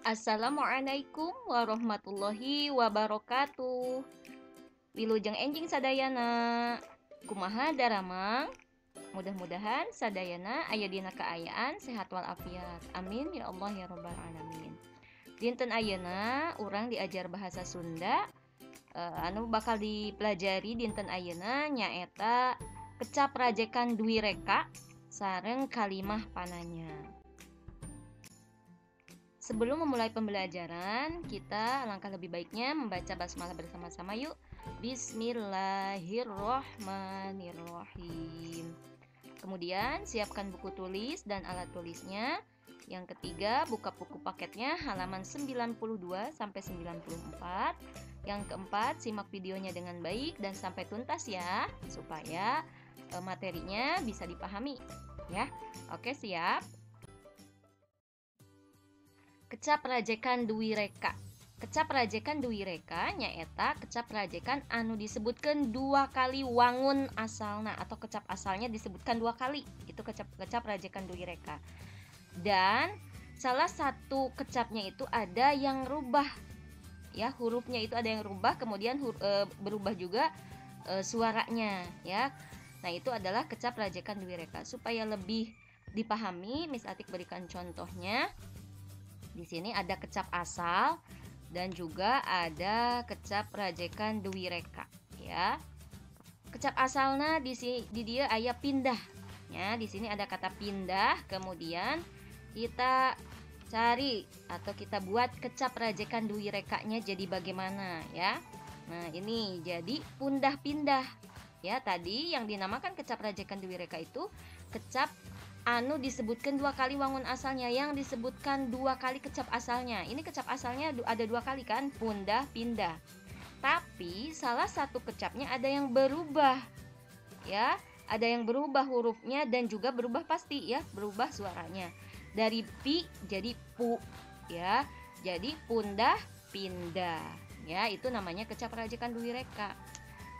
Assalamualaikum warahmatullahi wabarakatuh. Wilujeng enjing sadayana. Kumaha daramang? Mudah-mudahan sadayana aya dina kaayaan sehat walafiat. Amin ya Allah ya rabbal alamin. Dinten ayeuna urang diajar bahasa Sunda. Anu bakal dipelajari dinten ayeuna nyaeta kecap rajekan Dwi Reka sareng kalimah pananya. Sebelum memulai pembelajaran, kita alangkah lebih baiknya membaca basmalah bersama-sama yuk. Bismillahirrohmanirrohim. Kemudian siapkan buku tulis dan alat tulisnya. Yang ketiga, buka buku paketnya halaman 92 sampai 94. Yang keempat, simak videonya dengan baik dan sampai tuntas ya, supaya materinya bisa dipahami ya. Oke, siap. Kecap rajekan Dwi Reka. Kecap rajekan Dwi Reka nyaeta kecap rajekan anu disebutkan dua kali wangun asalna atau kecap asalnya disebutkan dua kali. Itu kecap rajekan Dwi Reka. Dan salah satu kecapnya itu ada yang rubah. Ya, hurufnya itu ada yang rubah, kemudian berubah juga suaranya ya. Nah, itu adalah kecap rajekan Dwi Reka. Supaya lebih dipahami, Miss Atik berikan contohnya. Di sini ada kecap asal dan juga ada kecap rajekan Dwi Reka ya. Kecap asalna di dia aya pindah. Ya, di sini ada kata pindah, kemudian kita cari atau kita buat kecap rajekan Dwi Rekanya jadi bagaimana ya. Nah, ini jadi pundah pindah. Ya, tadi yang dinamakan kecap rajekan Dwi Reka itu kecap anu disebutkan dua kali wangun asalnya, yang disebutkan dua kali kecap asalnya. Ini kecap asalnya ada dua kali kan, pundah pindah. Tapi salah satu kecapnya ada yang berubah. Ya, ada yang berubah hurufnya dan juga berubah pasti ya, berubah suaranya. Dari pi jadi pu ya. Jadi pundah pindah. Ya, itu namanya kecap rajekan Dwi Reka.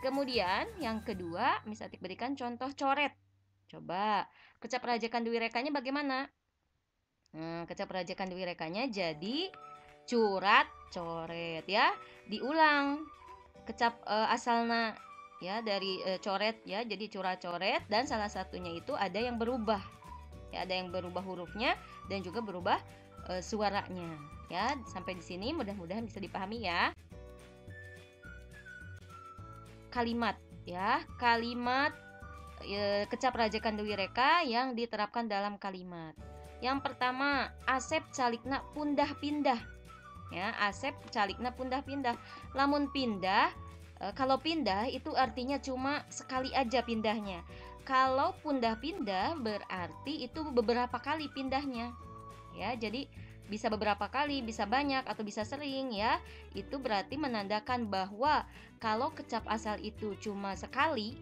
Kemudian yang kedua, Miss Atik berikan contoh coret. Coba, kecap rajekan Dwi Rekanya bagaimana? Kecap rajekan Dwi Rekanya jadi curat coret ya. Diulang kecap asalna ya dari coret ya, jadi curat coret, dan salah satunya itu ada yang berubah. Ya, ada yang berubah hurufnya dan juga berubah suaranya. Ya, sampai di sini mudah-mudahan bisa dipahami ya. Kalimat ya, kalimat kecap rajekan Dwi Reka yang diterapkan dalam kalimat. Yang pertama, Asep calikna pundah pindah. Ya, Asep calikna pundah pindah. Lamun pindah, kalau pindah itu artinya cuma sekali aja pindahnya. Kalau pundah pindah berarti itu beberapa kali pindahnya. Ya, jadi bisa beberapa kali, bisa banyak atau bisa sering ya. Itu berarti menandakan bahwa kalau kecap asal itu cuma sekali,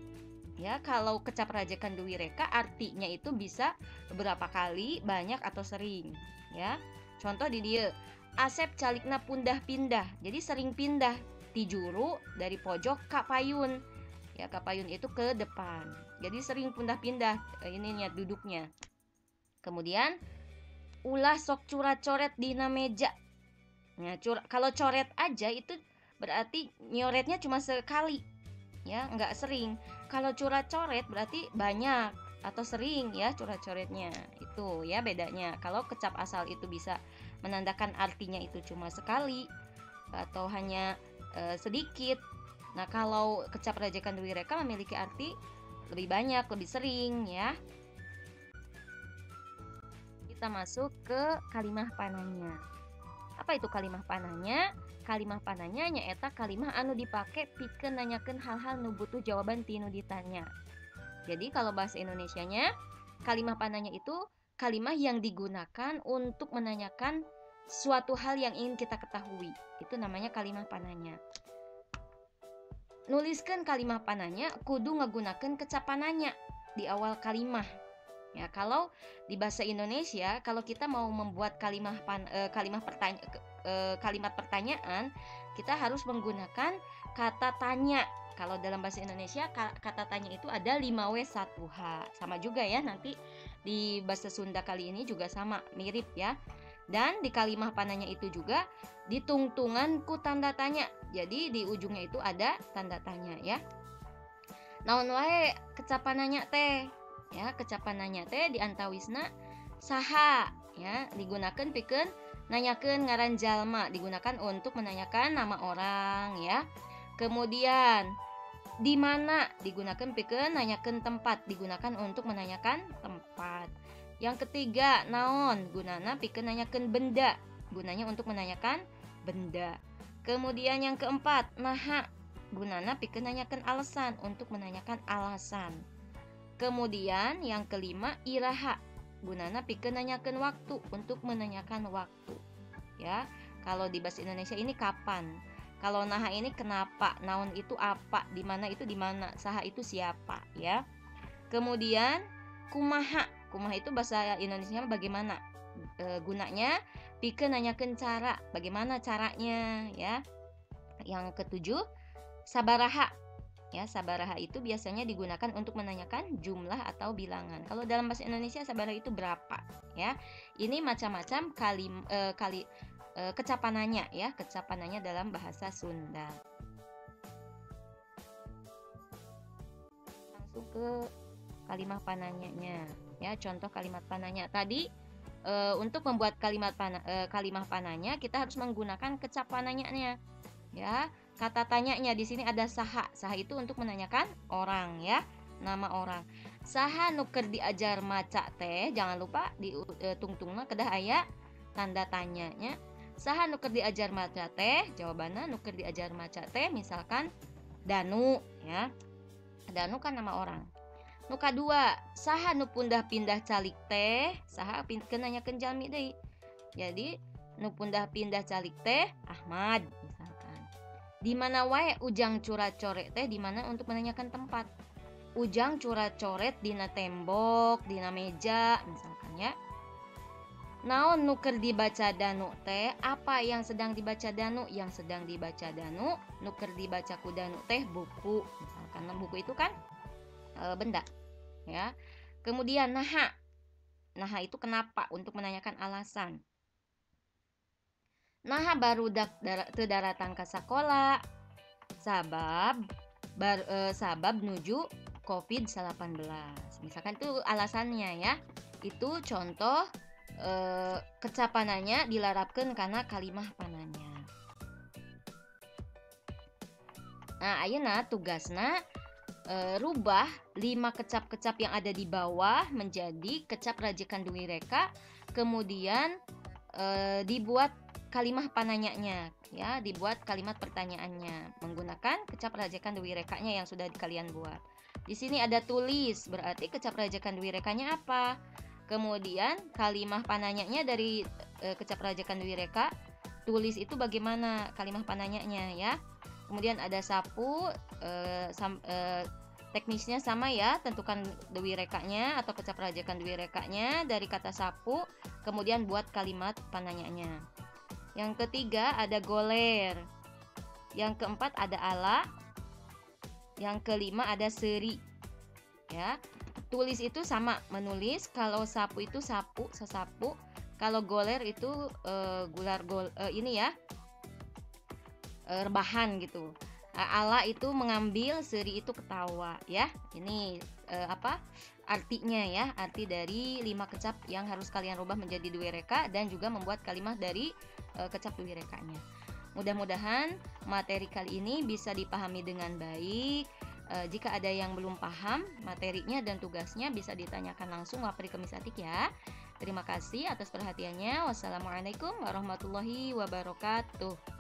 ya, kalau kecap rajekan Dwi Reka artinya itu bisa beberapa kali, banyak atau sering ya. Contoh di dia, Asep calikna pundah pindah. Jadi sering pindah di juru dari pojok ka payun. Ya, ka payun itu ke depan. Jadi sering pundah pindah ininya duduknya. Kemudian ulah sok curat coret dina meja. Nah, kalau coret aja itu berarti nyoretnya cuma sekali. Ya, nggak sering. Kalau curat coret berarti banyak atau sering ya curat coretnya. Itu ya bedanya. Kalau kecap asal itu bisa menandakan artinya itu cuma sekali atau hanya sedikit. Nah, kalau kecap rajekan Dwi Reka memiliki arti lebih banyak, lebih sering ya. Kita masuk ke kalimah pananya. Apa itu kalimah pananya? Kalimah pananya nyaeta kalimah anu dipake pikeun nanyakeun hal-hal nu butuh jawaban ti nu ditanya. Jadi kalau bahasa Indonesianya, kalimah pananya itu kalimah yang digunakan untuk menanyakan suatu hal yang ingin kita ketahui. Itu namanya kalimah pananya. Nuliskeun kalimah pananya kudu ngagunakeun kecap pananya di awal kalimah. Ya, kalau di bahasa Indonesia, kalau kita mau membuat kalimat pertanyaan, kita harus menggunakan kata tanya. Kalau dalam bahasa Indonesia, kata tanya itu ada 5W1H. Sama juga ya, nanti di bahasa Sunda kali ini juga sama, mirip ya. Dan di kalimah pananya itu juga ditungtungan ku tanda tanya. Jadi di ujungnya itu ada tanda tanya ya. Naon wae kecapananya teh. Ya, kecapananya teh diantawisna saha ya, digunakan pikeun nanyakeun ngaran jalma, digunakan untuk menanyakan nama orang ya. Kemudian di mana digunakan pikeun nanyakeun tempat, digunakan untuk menanyakan tempat. Yang ketiga, naon gunana pikeun nanyakeun benda, gunanya untuk menanyakan benda. Kemudian yang keempat, naha gunana pikeun nanyakeun alasan, untuk menanyakan alasan. Kemudian yang kelima, iraha gunana pikeun nanyakeun waktu, untuk menanyakan waktu. Ya, kalau di bahasa Indonesia ini kapan. Kalau naha ini kenapa, naon itu apa, di mana itu di mana, saha itu siapa ya. Kemudian kumaha. Kumaha itu bahasa Indonesia bagaimana. Gunanya pikeun nanyakeun cara, bagaimana caranya ya. Yang ketujuh, sabaraha. Ya, sabaraha itu biasanya digunakan untuk menanyakan jumlah atau bilangan. Kalau dalam bahasa Indonesia sabaraha itu berapa ya. Ini macam-macam kecapananya ya, kecapananya dalam bahasa Sunda. Langsung ke kalimat pananyanya ya, contoh kalimat pananya. Tadi untuk membuat kalimat pananya kita harus menggunakan kecapananya ya. Kata tanyanya di sini ada saha. Saha itu untuk menanyakan orang ya, nama orang. Saha nu keur diajar maca teh, jangan lupa di tungtungna kedah aya tanda tanyanya. Saha nu keur diajar maca teh, jawabanna nu keur diajar maca teh misalkan Danu ya. Danu kan nama orang. Nu kadua, saha nu pundah-pindah calik teh, saha pikeun nanyakeun jalmi deui. Jadi nu pundah-pindah calik teh Ahmad misalkan. Di mana wae ujang curat-coret teh, di mana untuk menanyakan tempat. Ujang curat-coret dina tembok, dina meja misalkan ya. Naon nu keur dibaca Danu teh, apa yang sedang dibaca Danu? Yang sedang dibaca Danu, nu keur dibaca ku Danu teh buku misalkan. Buku itu kan benda ya. Kemudian naha. Naha itu kenapa, untuk menanyakan alasan. Naha barudak teu daratang ka sakola sabab nuju COVID-19. Misalkan itu alasannya ya. Itu contoh kecapananya dilarapkeun karena kalimah pananya. Nah, ayeuna tugasna rubah 5 kecap-kecap yang ada di bawah menjadi kecap rajekan dui reka, kemudian dibuat kalimah pananyanya ya, dibuat kalimat pertanyaannya menggunakan kecap rajekan dui rekanya yang sudah kalian buat. Di sini ada tulis, berarti kecap rajekan dui rekanya apa? Kemudian kalimah pananyanya dari kecap rajekan dui reka, tulis itu bagaimana kalimah pananyanya ya. Kemudian ada sapu, teknisnya sama ya, tentukan dui rekanya atau kecap rajekan dui rekanya dari kata sapu, kemudian buat kalimat pananyanya. Yang ketiga ada goler. Yang keempat ada ala. Yang kelima ada seri. Ya. Tulis itu sama, menulis. Kalau sapu itu sapu, sesapu. Kalau goler itu ini ya. Rebahan gitu. Ala itu mengambil, seri itu ketawa ya. Ini artinya ya, arti dari 5 kecap yang harus kalian rubah menjadi dui reka dan juga membuat kalimat dari kecap dui rekanya. Mudah-mudahan materi kali ini bisa dipahami dengan baik. Jika ada yang belum paham materinya dan tugasnya bisa ditanyakan langsung Wapri Kemisatik ya. Terima kasih atas perhatiannya. Wassalamualaikum warahmatullahi wabarakatuh.